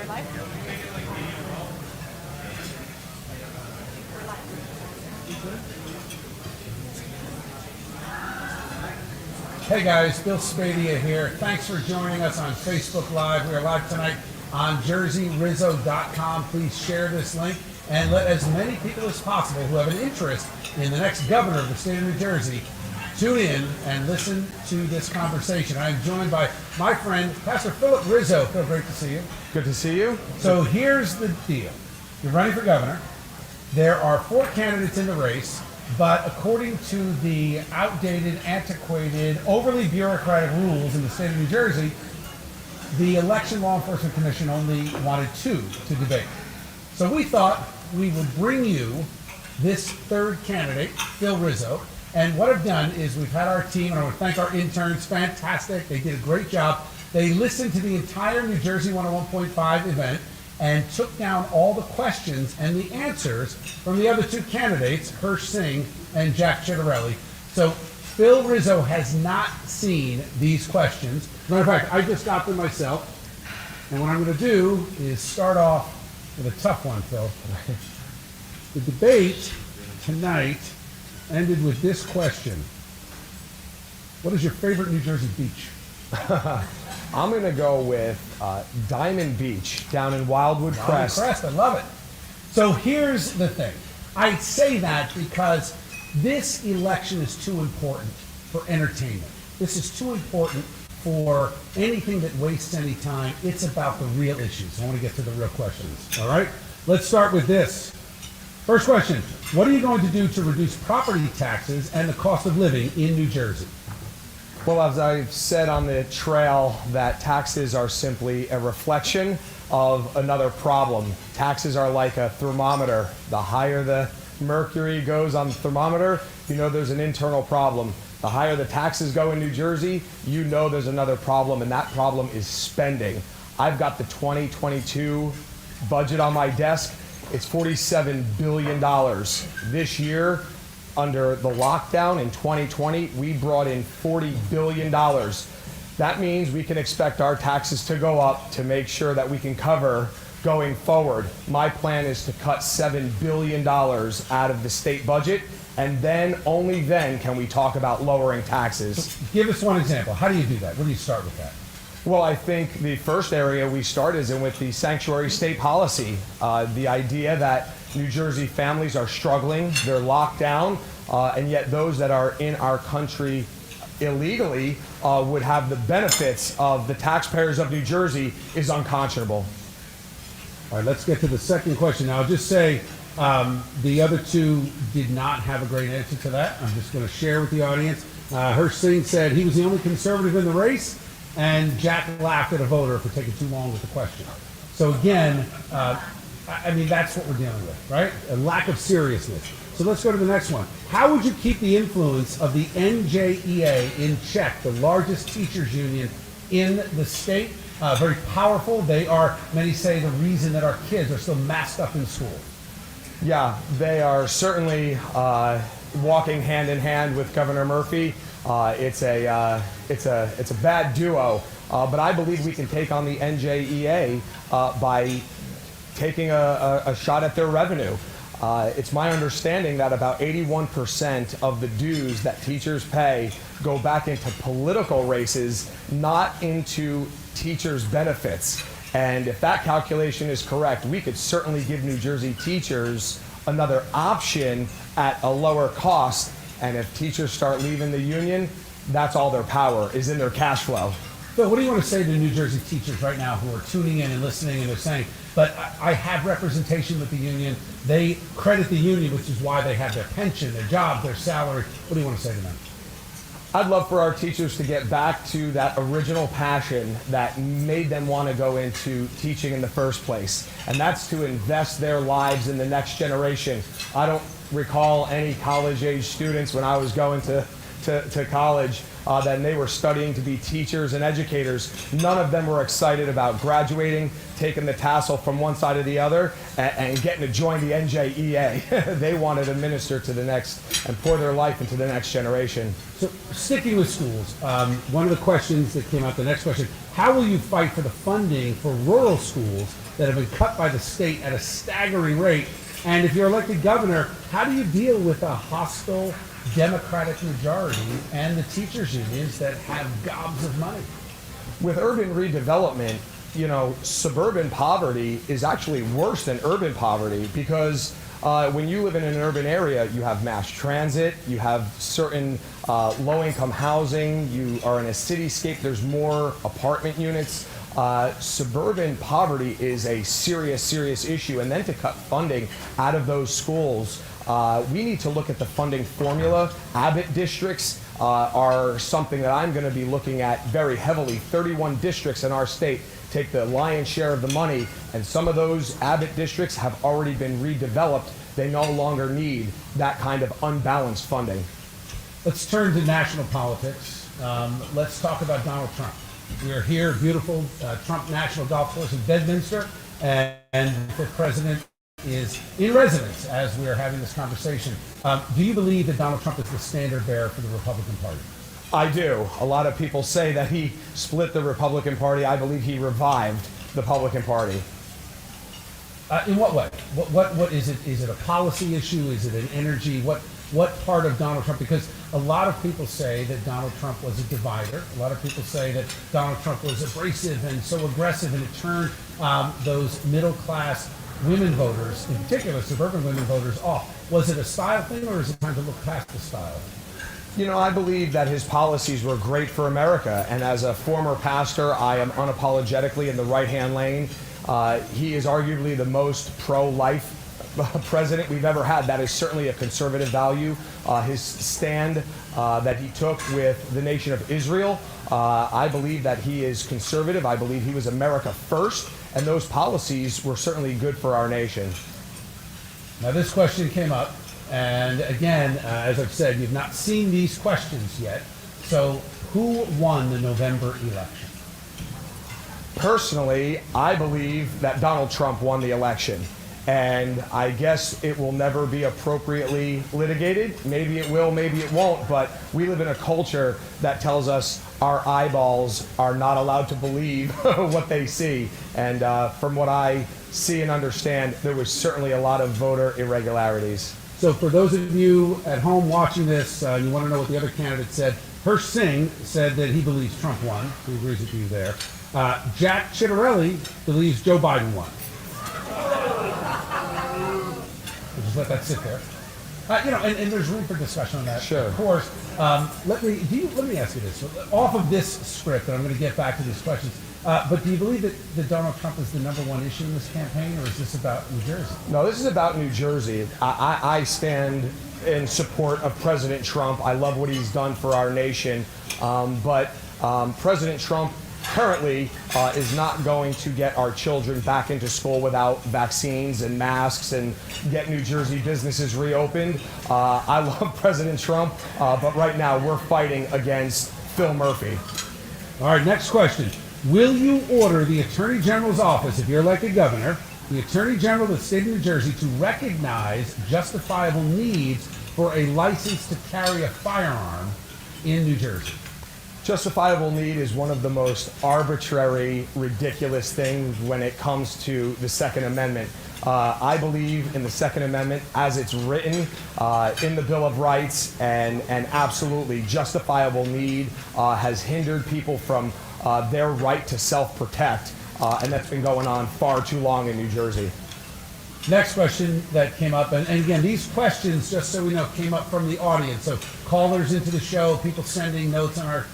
Hey guys, Bill Spadea here. Thanks for joining us on Facebook Live. We are live tonight on jerseyrizzo.com. Please share this link and let as many people as possible who have an interest in the next governor of the state of New Jersey tune in and listen to this conversation. I'm joined by my friend, Pastor Philip Rizzo. Phil, great to see you. Good to see you. So here's the deal. You're running for governor. There are 4 candidates in the race. But according to the outdated, antiquated, overly bureaucratic rules in the state of New Jersey, the Election Law Enforcement Commission only wanted 2 to debate. So we thought we would bring you this third candidate, Phil Rizzo. And what I've done is we've had our team, and I want to thank our interns, fantastic. They did a great job. They listened to the entire New Jersey 101.5 event and took down all the questions and the answers from the other 2 candidates, Hirsch Singh and Jack Chittarelli. So Phil Rizzo has not seen these questions. Matter of fact, I just got them myself. And what I'm going to do is start off with a tough one, Phil. The debate tonight ended with this question. What is your favorite New Jersey beach? I'm going to go with Diamond Beach down in Wildwood Crest. I love it. So here's the thing. I say that because this election is too important for entertainment. This is too important for anything that wastes any time. It's about the real issues. I want to get to the real questions. All right? Let's start with this. First question. What are you going to do to reduce property taxes and the cost of living in New Jersey? Well, as I've said on the trail, that taxes are simply a reflection of another problem. Taxes are like a thermometer. The higher the mercury goes on the thermometer, you know there's an internal problem. The higher the taxes go in New Jersey, you know there's another problem, and that problem is spending. I've got the 2022 budget on my desk. It's $47 billion. This year, under the lockdown in 2020, we brought in $40 billion. That means we can expect our taxes to go up to make sure that we can cover going forward. My plan is to cut $7 billion out of the state budget, and then, only then, can we talk about lowering taxes. So give us one example. How do you do that? Where do you start with that? Well, I think the first area we start is with the sanctuary state policy. The idea that New Jersey families are struggling, they're locked down, and yet those that are in our country illegally would have the benefits of the taxpayers of New Jersey is unconscionable. All right, let's get to the second question. Now, I'll just say the other 2 did not have a great answer to that. I'm just going to share with the audience. Hirsch Singh said he was the only conservative in the race, and Jack laughed at a voter for taking too long with the question. So again, I mean, that's what we're dealing with, right? A lack of seriousness. So let's go to the next one. How would you keep the influence of the NJEA in check, the largest teachers union in the state? Very powerful. They are, many say, the reason that our kids are still masked up in school. Yeah, they are certainly walking hand in hand with Governor Murphy. It's a bad duo, but I believe we can take on the NJEA by taking a shot at their revenue. It's my understanding that about 81% of the dues that teachers pay go back into political races, not into teachers' benefits. And if that calculation is correct, we could certainly give New Jersey teachers another option at a lower cost. And if teachers start leaving the union, that's all their power is in their cash flow. Phil, what do you want to say to New Jersey teachers right now who are tuning in and listening and they're saying, but I have representation with the union. They credit the union, which is why they have their pension, their job, their salary. What do you want to say to them? I'd love for our teachers to get back to that original passion that made them want to go into teaching in the first place, and that's to invest their lives in the next generation. I don't recall any college-age students when I was going to to college, then they were studying to be teachers and educators. None of them were excited about graduating, taking the tassel from one side to the other, and getting to join the NJEA. They wanted to minister to the next and pour their life into the next generation. So, sticking with schools, one of the questions that came out, the next question, how will you fight for the funding for rural schools that have been cut by the state at a staggering rate? And if you're elected governor, how do you deal with a hostile Democratic majority and the teachers unions that have gobs of money? With urban redevelopment, you know, suburban poverty is actually worse than urban poverty, because when you live in an urban area, you have mass transit, you have certain low-income housing, you are in a cityscape, there's more apartment units. Suburban poverty is a serious, serious issue. And then to cut funding out of those schools, we need to look at the funding formula. Abbott districts are something that I'm going to be looking at very heavily. 31 districts in our state take the lion's share of the money, and some of those Abbott districts have already been redeveloped. They no longer need that kind of unbalanced funding. Let's turn to national politics. Let's talk about Donald Trump. We are here, beautiful Trump National Golf Course in Bedminster, and the president is in residence as we are having this conversation. Do you believe that Donald Trump is the standard bearer for the Republican Party? I do. A lot of people say that he split the Republican Party. I believe he revived the Republican Party. In what way? What is it? Is it a policy issue? Is it an energy? What part of Donald Trump? Because a lot of people say that Donald Trump was a divider. A lot of people say that Donald Trump was abrasive and so aggressive, and it turned those middle-class women voters, in particular suburban women voters, off. Was it a style thing, or is it time to look past the style? You know, I believe that his policies were great for America, and as a former pastor, I am unapologetically in the right-hand lane. He is arguably the most pro-life president we've ever had. That is certainly a conservative value. His stand that he took with the nation of Israel, I believe that he is conservative. I believe he was America first, and those policies were certainly good for our nation. Now, this question came up, and again, as I've said, you've not seen these questions yet. So, who won the November election? Personally, I believe that Donald Trump won the election. And I guess it will never be appropriately litigated. Maybe it will, maybe it won't, but we live in a culture that tells us our eyeballs are not allowed to believe what they see. And from what I see and understand, there was certainly a lot of voter irregularities. So for those of you at home watching this, you want to know what the other candidate said. Hersh Singh said that he believes Trump won. He agrees with you there. Jack Chitterelli believes Joe Biden won. We'll just let that sit there. And there's room for discussion on that. Sure. Of course. Let me ask you this. Off of this script, and I'm going to get back to these questions, but do you believe that Donald Trump is the number one issue in this campaign, or is this about New Jersey? No, this is about New Jersey. I stand in support of President Trump. I love what he's done for our nation. But President Trump currently is not going to get our children back into school without vaccines and masks and get New Jersey businesses reopened. I love President Trump, but right now we're fighting against Phil Murphy. All right, next question. Will you order the Attorney General's office, if you're elected governor, the Attorney General of the state of New Jersey, to recognize justifiable needs for a license to carry a firearm in New Jersey? Justifiable need is one of the most arbitrary, ridiculous things when it comes to the Second Amendment. I believe in the Second Amendment as it's written in the Bill of Rights, and absolutely justifiable need has hindered people from their right to self-protect, and that's been going on far too long in New Jersey. Next question that came up, and again, these questions, just so we know, came up from the audience. So callers into the show, people sending notes on our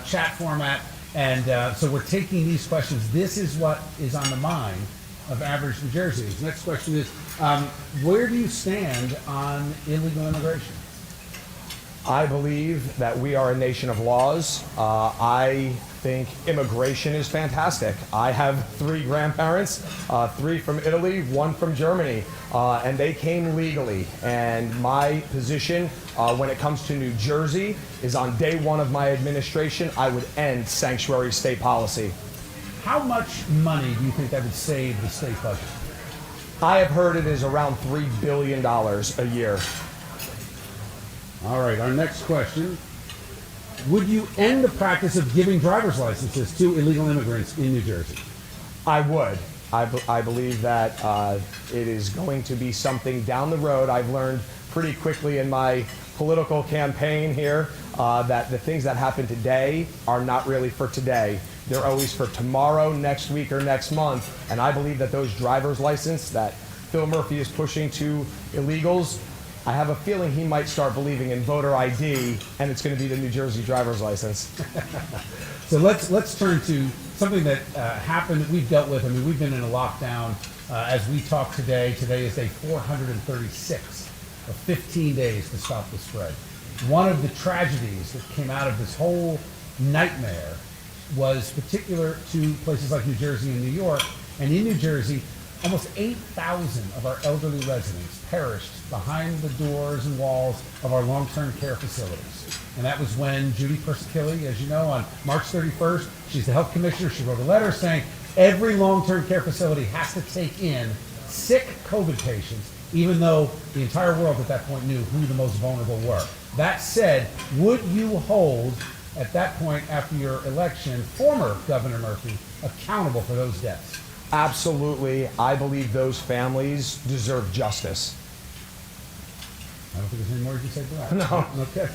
chat format, and so we're taking these questions. This is what is on the mind of average New Jerseyans. Next question is, where do you stand on illegal immigration? I believe that we are a nation of laws. I think immigration is fantastic. I have 3 grandparents, 3 from Italy, 1 from Germany, and they came legally. And my position when it comes to New Jersey is on day 1 of my administration, I would end sanctuary state policy. How much money do you think that would save the state budget? I have heard it is around $3 billion a year. All right, our next question. Would you end the practice of giving driver's licenses to illegal immigrants in New Jersey? I would. I believe that it is going to be something down the road. I've learned pretty quickly in my political campaign here that the things that happen today are not really for today. They're always for tomorrow, next week, or next month. And I believe that those driver's license that Phil Murphy is pushing to illegals, I have a feeling he might start believing in voter ID, and it's going to be the New Jersey driver's license. So let's turn to something that happened that we've dealt with. I mean, we've been in a lockdown as we talk today. Today is day 436 of 15 days to stop the spread. One of the tragedies that came out of this whole nightmare was particular to places like New Jersey and New York. And in New Jersey, almost 8,000 of our elderly residents perished behind the doors and walls of our long-term care facilities. And that was when Judy Persikilli, as you know, on March 31st, she's the health commissioner, she wrote a letter saying every long-term care facility has to take in sick COVID patients, even though the entire world at that point knew who the most vulnerable were. That said, would you hold, at that point after your election, former Governor Murphy accountable for those deaths? Absolutely. I believe those families deserve justice. I don't think there's any more you can say to that. No. Okay.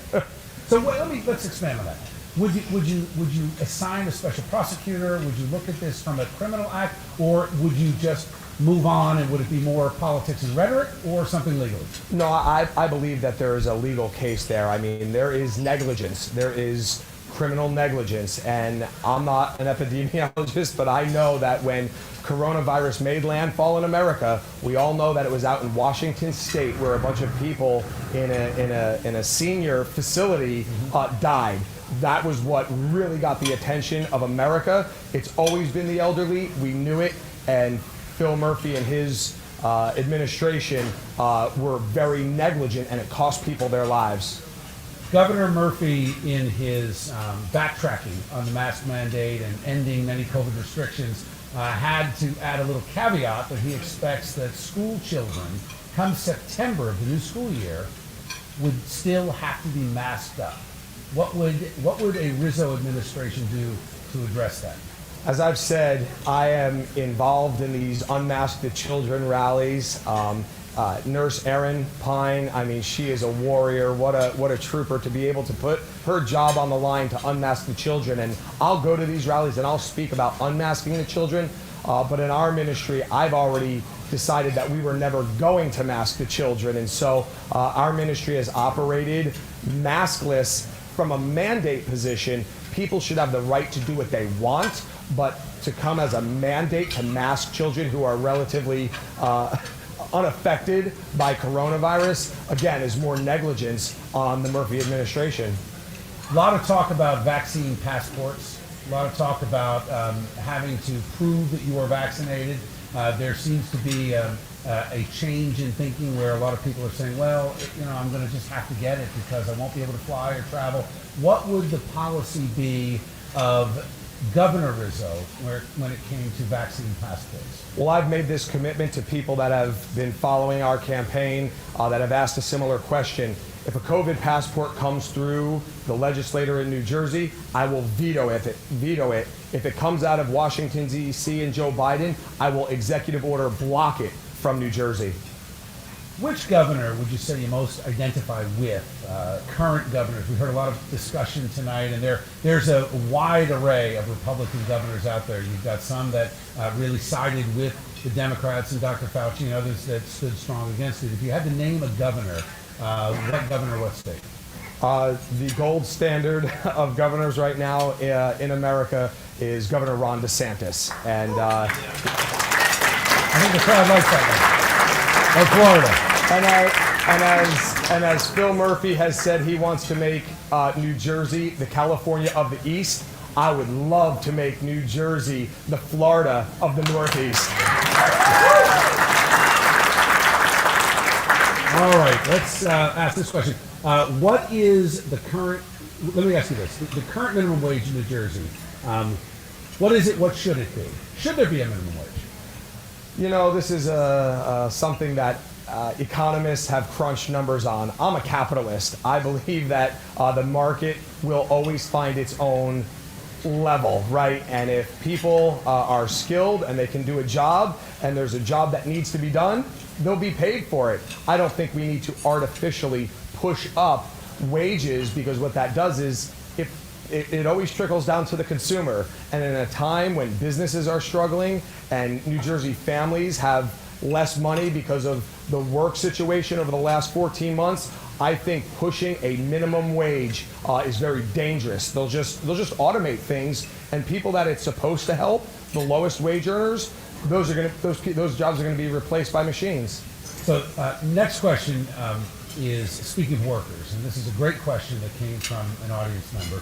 So let's expand on that. Would you assign a special prosecutor? Would you look at this from a criminal act, or would you just move on, and would it be more politics and rhetoric, or something legal? No, I believe that there is a legal case there. I mean, there is negligence. There is criminal negligence, and I'm not an epidemiologist, but I know that when coronavirus made landfall in America, we all know that it was out in Washington State where a bunch of people in a senior facility died. That was what really got the attention of America. It's always been the elderly. We knew it, and Phil Murphy and his administration were very negligent, and it cost people their lives. Governor Murphy, in his backtracking on the mask mandate and ending many COVID restrictions, had to add a little caveat that he expects that school children, come September of the new school year, would still have to be masked up. What would a Rizzo administration do to address that? As I've said, I am involved in these Unmask the Children rallies. Nurse Erin Pine, I mean, she is a warrior. What a trooper to be able to put her job on the line to unmask the children. And I'll go to these rallies and I'll speak about unmasking the children. But in our ministry, I've already decided that we were never going to mask the children. And so our ministry has operated maskless from a mandate position. People should have the right to do what they want, but to come as a mandate to mask children who are relatively unaffected by coronavirus, again, is more negligence on the Murphy administration. A lot of talk about vaccine passports, a lot of talk about having to prove that you are vaccinated. There seems to be a change in thinking where a lot of people are saying, well, I'm going to just have to get it because I won't be able to fly or travel. What would the policy be of Governor Rizzo when it came to vaccine passports? Well, I've made this commitment to people that have been following our campaign, that have asked a similar question. If a COVID passport comes through the legislator in New Jersey, I will veto it. If it comes out of Washington, D.C. and Joe Biden, I will executive order block it from New Jersey. Which governor would you say you most identify with? Current governors. We heard a lot of discussion tonight, and there's a wide array of Republican governors out there. You've got some that really sided with the Democrats and Dr. Fauci, and others that stood strong against it. If you had to name a governor, what governor, what state? The gold standard of governors right now in America is Governor Ron DeSantis, and I think the crowd likes that one. Of Florida. And as Phil Murphy has said, he wants to make New Jersey the California of the East. I would love to make New Jersey the Florida of the Northeast. All right, let's ask this question. What is the current, let me ask you this, the current minimum wage in New Jersey, what is it, what should it be? Should there be a minimum wage? You know, this is something that economists have crunched numbers on. I'm a capitalist. I believe that the market will always find its own level, right? And if people are skilled and they can do a job, and there's a job that needs to be done, they'll be paid for it. I don't think we need to artificially push up wages, because what that does is it always trickles down to the consumer. And in a time when businesses are struggling and New Jersey families have less money because of the work situation over the last 14 months, I think pushing a minimum wage is very dangerous. They'll just automate things, and people that it's supposed to help, the lowest wage earners, those jobs are going to be replaced by machines. So next question is, speaking of workers, and this is a great question that came from an audience member,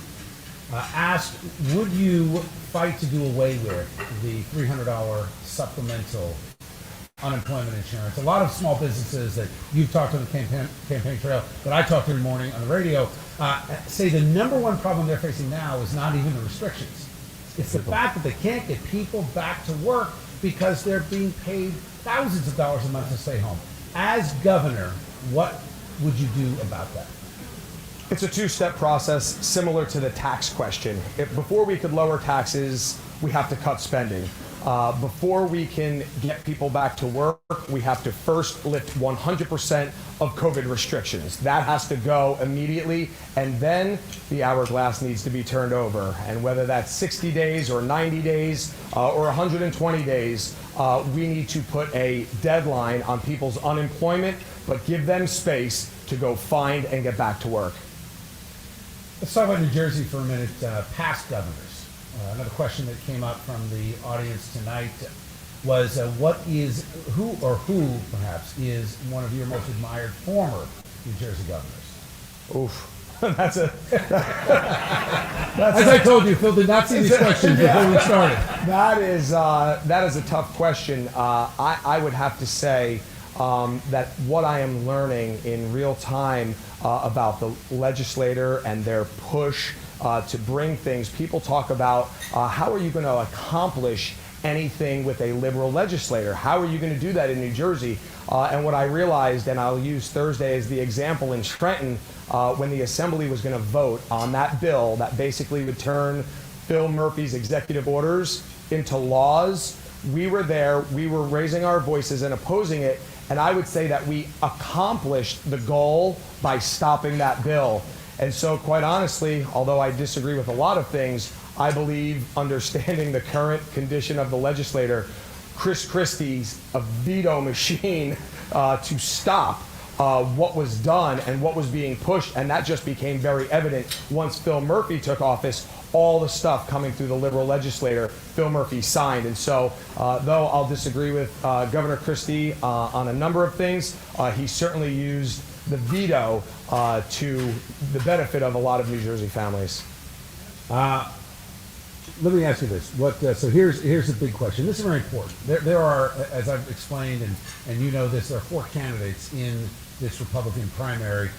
asked, would you fight to do away with the $300 supplemental unemployment insurance? A lot of small businesses that you've talked to on the campaign trail, that I talked to in the morning on the radio, say the number one problem they're facing now is not even the restrictions. It's the fact that they can't get people back to work because they're being paid thousands of dollars a month to stay home. As governor, what would you do about that? It's a two-step process similar to the tax question. Before we could lower taxes, we have to cut spending. Before we can get people back to work, we have to first lift 100% of COVID restrictions. That has to go immediately, and then the hourglass needs to be turned over. And whether that's 60 days or 90 days or 120 days, we need to put a deadline on people's unemployment, but give them space to go find and get back to work. Let's talk about New Jersey for a minute, past governors. Another question that came up from the audience tonight was who perhaps is one of your most admired former New Jersey governors? Oof. As I told you, Phil did not see these questions before we started. That is a tough question. I would have to say that what I am learning in real time about the legislator and their push to bring things. People talk about how are you going to accomplish anything with a liberal legislator? How are you going to do that in New Jersey? And what I realized, and I'll use Thursday as the example in Trenton, when the Assembly was going to vote on that bill that basically would turn Phil Murphy's executive orders into laws, we were there, we were raising our voices and opposing it, and I would say that we accomplished the goal by stopping that bill. And so, quite honestly, although I disagree with a lot of things, I believe understanding the current condition of the legislator, Chris Christie's a veto machine to stop what was done and what was being pushed, and that just became very evident once Phil Murphy took office. All the stuff coming through the liberal legislator, Phil Murphy signed. And so, though I'll disagree with Governor Christie on a number of things, he certainly used the veto to the benefit of a lot of New Jersey families. Let me ask you this. So here's a big question. This is very important. There are, as I've explained, and you know this, there are 4 candidates in this Republican primary.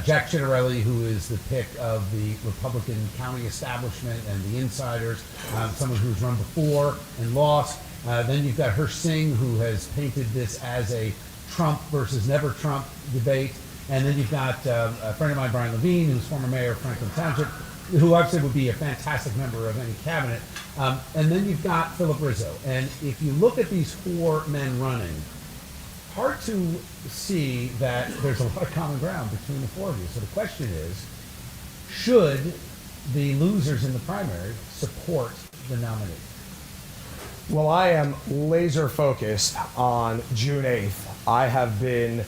Jack Ciattarelli, who is the pick of the Republican county establishment and the insiders, someone who's run before and lost. Then you've got Hirsch Singh, who has painted this as a Trump versus never Trump debate. And then you've got a friend of mine, Brian Levine, who's former mayor of Franklin Township, who I've said would be a fantastic member of any cabinet. And then you've got Philip Rizzo. And if you look at these 4 men running, hard to see that there's a lot of common ground between the 4 of you. So the question is, should the losers in the primary support the nominee? Well, I am laser focused on June 8th. I have been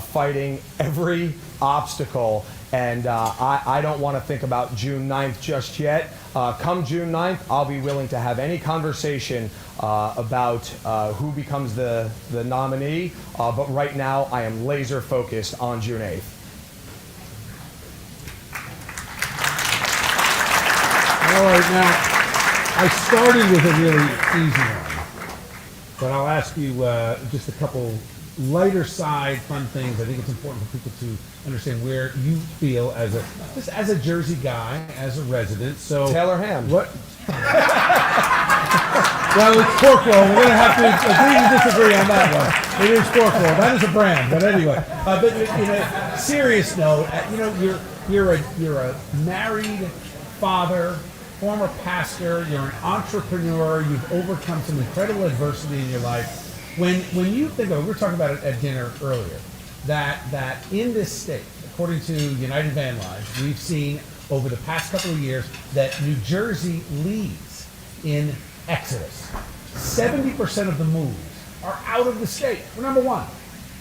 fighting every obstacle, and I don't want to think about June 9th just yet. Come June 9th, I'll be willing to have any conversation about who becomes the nominee, but right now I am laser focused on June 8th. All All right, now, I started with a really easy one, but I'll ask you just a couple lighter side fun things. I think it's important for people to understand where you feel just as a Jersey guy, as a resident. So Taylor ham. What? Well, it's pork roll. We're going to have to agree to disagree on that one. It is pork roll. That is a brand. But anyway, but in a serious note, you're a married father, former pastor. You're an entrepreneur. You've overcome some incredible adversity in your life. When you think of it, we were talking about it at dinner earlier, that in this state, according to United Van Lines, we've seen over the past couple of years that New Jersey leads in exodus. 70% of the moves are out of the state. We're number one.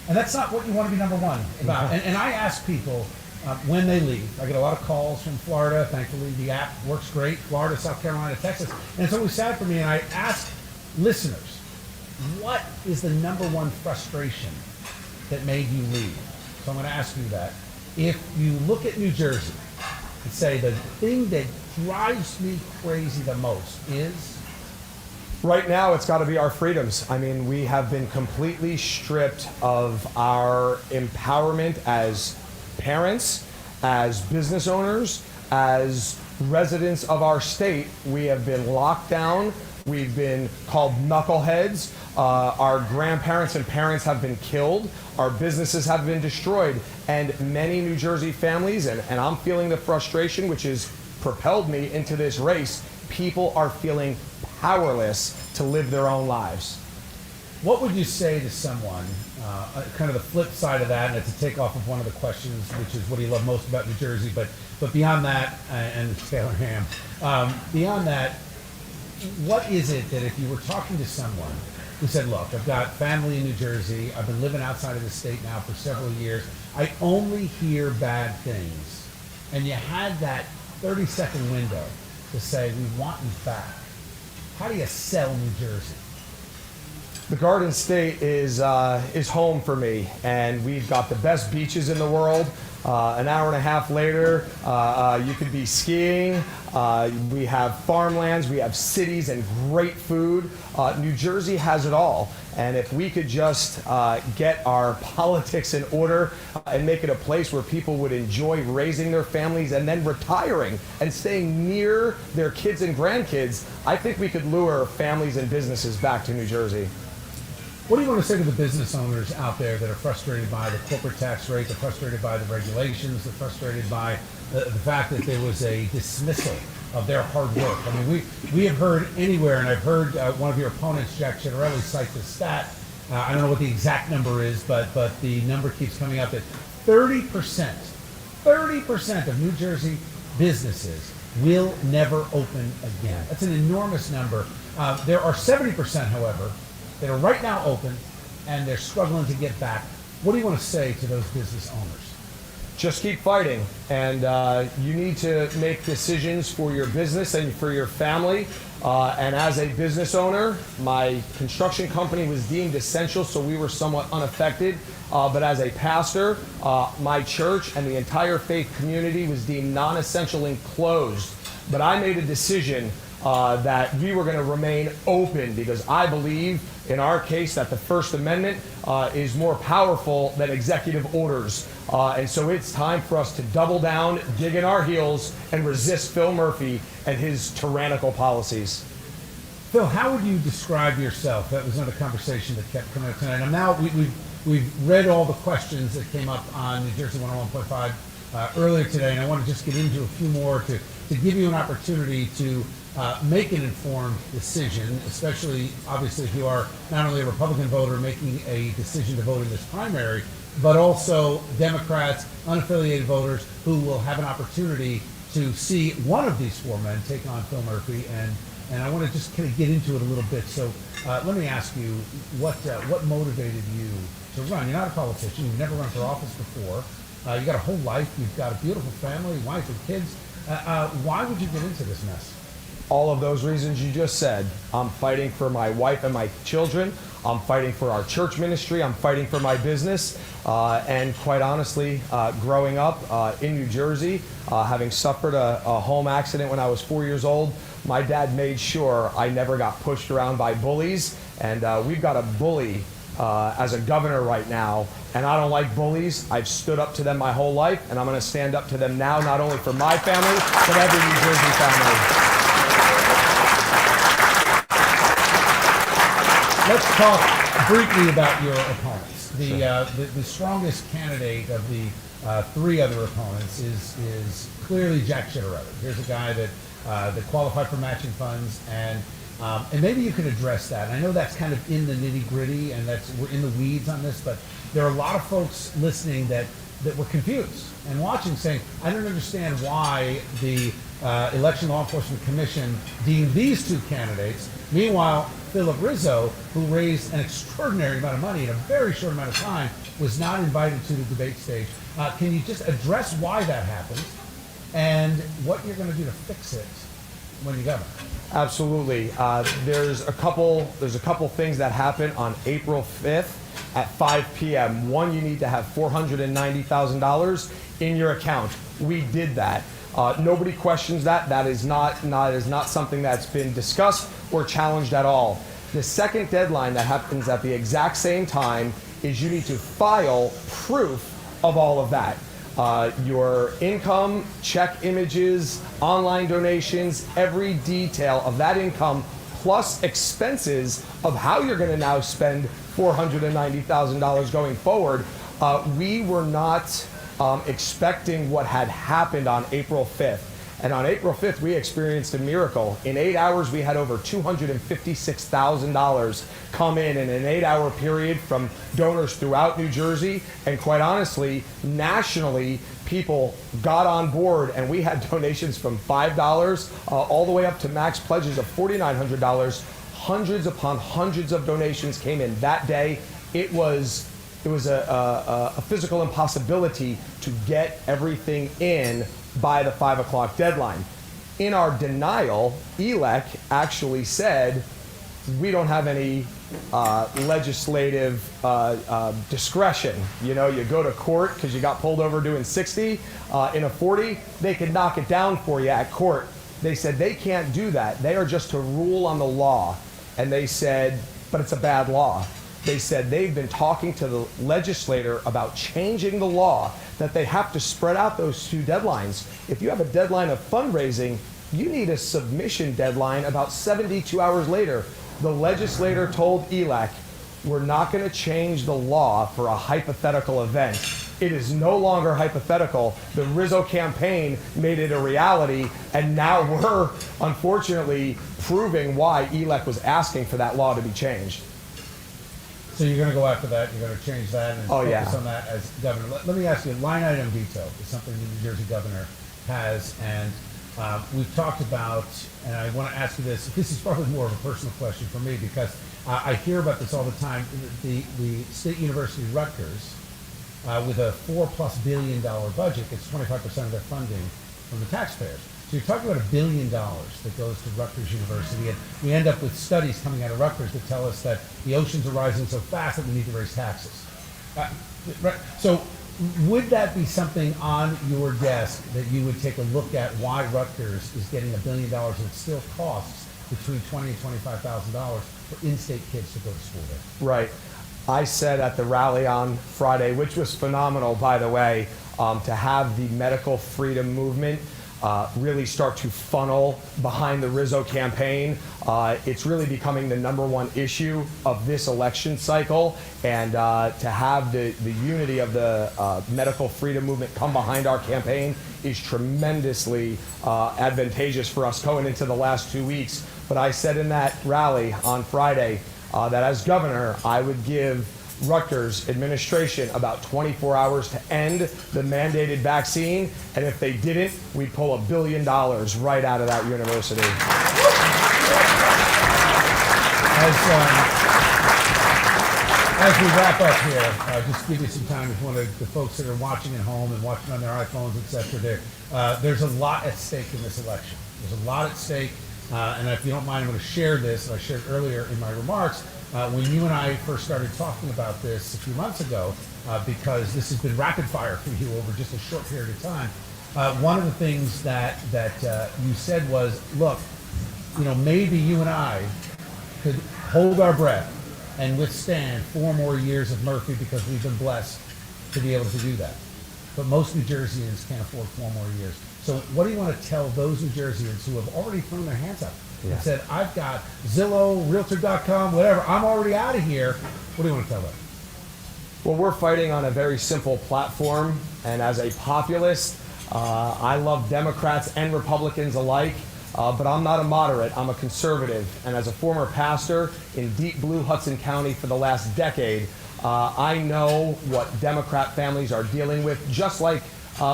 And that's not what you want to be number one about. And I ask people when they leave. I get a lot of calls from Florida. Thankfully, the app works great. Florida, South Carolina, Texas. And it's always sad for me. And I ask listeners, what is the number one frustration that made you leave? So I'm going to ask you that. If you look at New Jersey and say the thing that drives me crazy the most is? Right now, it's got to be our freedoms. I mean, we have been completely stripped of our empowerment as parents, as business owners, as residents of our state. We have been locked down. We've been called knuckleheads. Our grandparents and parents have been killed. Our businesses have been destroyed. And many New Jersey families, and I'm feeling the frustration, which has propelled me into this race, people are feeling powerless to live their own lives. What would you say to someone, kind of the flip side of that, and it's a takeoff of one of the questions, which is what do you love most about New Jersey, but beyond that, and Taylor Ham, beyond that, what is it that if you were talking to someone who said, look, I've got family in New Jersey, I've been living outside of the state now for several years, I only hear bad things, and you had that 30-second window to say, we want you back. How do you sell New Jersey? The Garden State is home for me, and we've got the best beaches in the world. An hour and a half later, you could be skiing. We have farmlands, we have cities and great food. New Jersey has it all. And if we could just get our politics in order and make it a place where people would enjoy raising their families and then retiring and staying near their kids and grandkids, I think we could lure families and businesses back to New Jersey. What do you want to say to the business owners out there that are frustrated by the corporate tax rate, they're frustrated by the regulations, they're frustrated by the fact that there was a dismissal of their hard work? I mean, we have heard anywhere, and I've heard one of your opponents, Jack Chittarelli, cite the stat. I don't know what the exact number is, but the number keeps coming up that 30% of New Jersey businesses will never open again. That's an enormous number. There are 70%, however, that are right now open, and they're struggling to get back. What do you want to say to those business owners? Just keep fighting, and you need to make decisions for your business and for your family. And as a business owner, my construction company was deemed essential, so we were somewhat unaffected. But as a pastor, my church and the entire faith community was deemed non-essential and closed. But I made a decision that we were going to remain open because I believe, in our case, that the First Amendment is more powerful than executive orders. And so it's time for us to double down, dig in our heels, and resist Phil Murphy and his tyrannical policies. Phil, how would you describe yourself? That was another conversation that kept coming up tonight. And now we've read all the questions that came up on New Jersey 101.5 earlier today, and I want to just get into a few more to give you an opportunity to make an informed decision, especially, obviously, if you are not only a Republican voter making a decision to vote in this primary, but also Democrats, unaffiliated voters who will have an opportunity to see one of these four men take on Phil Murphy. And I want to just kind of get into it a little bit. So let me ask you, what motivated you to run? You're not a politician. You've never run for office before. You've got a whole life. You've got a beautiful family, wife and kids. Why would you get into this mess? all of those reasons you just said. I'm fighting for my wife and my children. I'm fighting for our church ministry. I'm fighting for my business. And quite honestly, growing up in New Jersey, having suffered a home accident when I was 4 years old, my dad made sure I never got pushed around by bullies. And we've got a bully as a governor right now, and I don't like bullies. I've stood up to them my whole life, and I'm going to stand up to them now, not only for my family, but every New Jersey family. Let's talk briefly about your opponents. The strongest candidate of the three other opponents is clearly Jack Shitterother. Here's a guy that qualified for matching funds, and maybe you can address that. I know that's kind of in the nitty gritty, and we're in the weeds on this, but there are a lot of folks listening that were confused and watching, saying, I don't understand why the Election Law Enforcement Commission deemed these two candidates. Meanwhile, Philip Rizzo, who raised an extraordinary amount of money in a very short amount of time, was not invited to the debate stage. Can you just address why that happened and what you're going to do to fix it when you govern? Absolutely. There's a couple things that happen on April 5th at 5 p.m. One, you need to have $490,000 in your account. We did that. Nobody questions that. That is not something that's been discussed or challenged at all. The second deadline that happens at the exact same time is you need to file proof of all of that. Your income, check images, online donations, every detail of that income, plus expenses of how you're going to now spend $490,000 going forward. We were not expecting what had happened on April 5th. And on April 5th, we experienced a miracle. In 8 hours, we had over $256,000 come in an 8-hour period from donors throughout New Jersey. And quite honestly, nationally, people got on board, and we had donations from $5 all the way up to max pledges of $4,900. Hundreds upon hundreds of donations came in that day. It was a physical impossibility to get everything in by the 5 o'clock deadline. In our denial, ELEC actually said, we don't have any legislative discretion. You know, you go to court because you got pulled over doing 60 in a 40, they could knock it down for you at court. They said they can't do that. They are just to rule on the law. And they said, but it's a bad law. They said they've been talking to the legislator about changing the law, that they have to spread out those two deadlines. If you have a deadline of fundraising, you need a submission deadline about 72 hours later. The legislator told ELEC, we're not going to change the law for a hypothetical event. It is no longer hypothetical. The Rizzo campaign made it a reality, and now we're unfortunately proving why ELEC was asking for that law to be changed. So you're going to go after that, you're going to change that and focus on that as governor. Let me ask you, line item veto is something the New Jersey governor has, and we've talked about, and I want to ask you this is probably more of a personal question for me, because I hear about this all the time. The State University Rutgers, with a $4+ billion budget, gets 25% of their funding from the taxpayers. So you're talking about $1 billion that goes to Rutgers University, and we end up with studies coming out of Rutgers that tell us that the oceans are rising so fast that we need to raise taxes. So would that be something on your desk that you would take a look at, why Rutgers is getting $1 billion and it still costs between $20,000 and $25,000 for in-state kids to go to school there? Right. I said at the rally on Friday, which was phenomenal, by the way, to have the medical freedom movement really start to funnel behind the Rizzo campaign. It's really becoming the #1 issue of this election cycle, and to have the unity of the medical freedom movement come behind our campaign is tremendously advantageous for us going into the last 2 weeks. But I said in that rally on Friday that as governor, I would give Rutgers administration about 24 hours to end the mandated vaccine, and if they didn't, we'd pull $1 billion right out of that university. As we wrap up here, just give you some time if one of the folks that are watching at home and watching on their iPhones, etc. There's a lot at stake in this election. There's a lot at stake. And if you don't mind, I'm going to share this. I shared earlier in my remarks when you and I first started talking about this a few months ago, because this has been rapid fire for you over just a short period of time. One of the things that you said was, look, maybe you and I could hold our breath and withstand 4 more years of Murphy because we've been blessed to be able to do that. But most New Jerseyans can't afford 4 more years. So what do you want to tell those New Jerseyans who have already thrown their hands up and said, I've got Zillow, Realtor.com, whatever, I'm already out of here. What do you want to tell them? Well, we're fighting on a very simple platform, and as a populist, I love Democrats and Republicans alike, but I'm not a moderate, I'm a conservative. And as a former pastor in deep blue Hudson County for the last decade, I know what Democrat families are dealing with, just like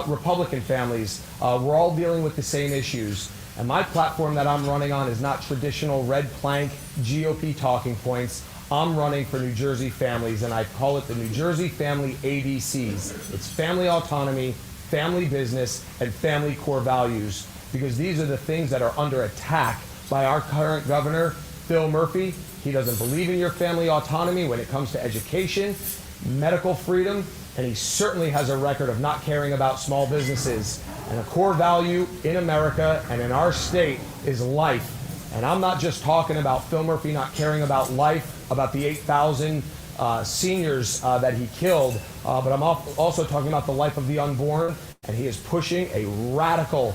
Republican families. We're all dealing with the same issues. And my platform that I'm running on is not traditional red plank GOP talking points. I'm running for New Jersey families, and I call it the New Jersey Family ABCs. It's family autonomy, family business, and family core values, because these are the things that are under attack by our current governor, Bill Murphy. He doesn't believe in your family autonomy when it comes to education, medical freedom, and he certainly has a record of not caring about small businesses. And a core value in America and in our state is life. And I'm not just talking about Phil Murphy not caring about life, about the 8,000 seniors that he killed, but I'm also talking about the life of the unborn. And he is pushing a radical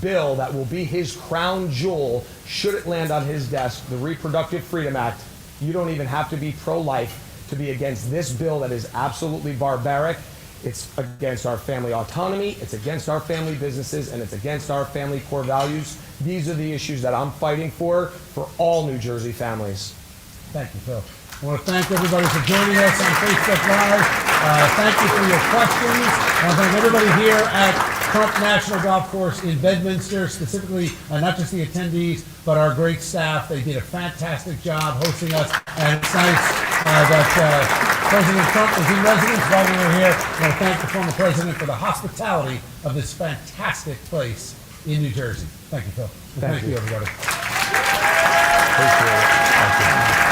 bill that will be his crown jewel should it land on his desk, the Reproductive Freedom Act. You don't even have to be pro-life to be against this bill that is absolutely barbaric. It's against our family autonomy, it's against our family businesses, and it's against our family core values. These are the issues that I'm fighting for all New Jersey families. Thank you, Phil. I want to thank everybody for joining us on Facebook Live. Thank you for your questions. I want to thank everybody here at Trump National Golf Course in Bedminster, specifically not just the attendees, but our great staff. They did a fantastic job hosting us, and it's nice that President Trump was in residence while we were here. I want to thank the former president for the hospitality of this fantastic place in New Jersey. Thank you, Phil. Thank you, everybody. Appreciate it. Thank you.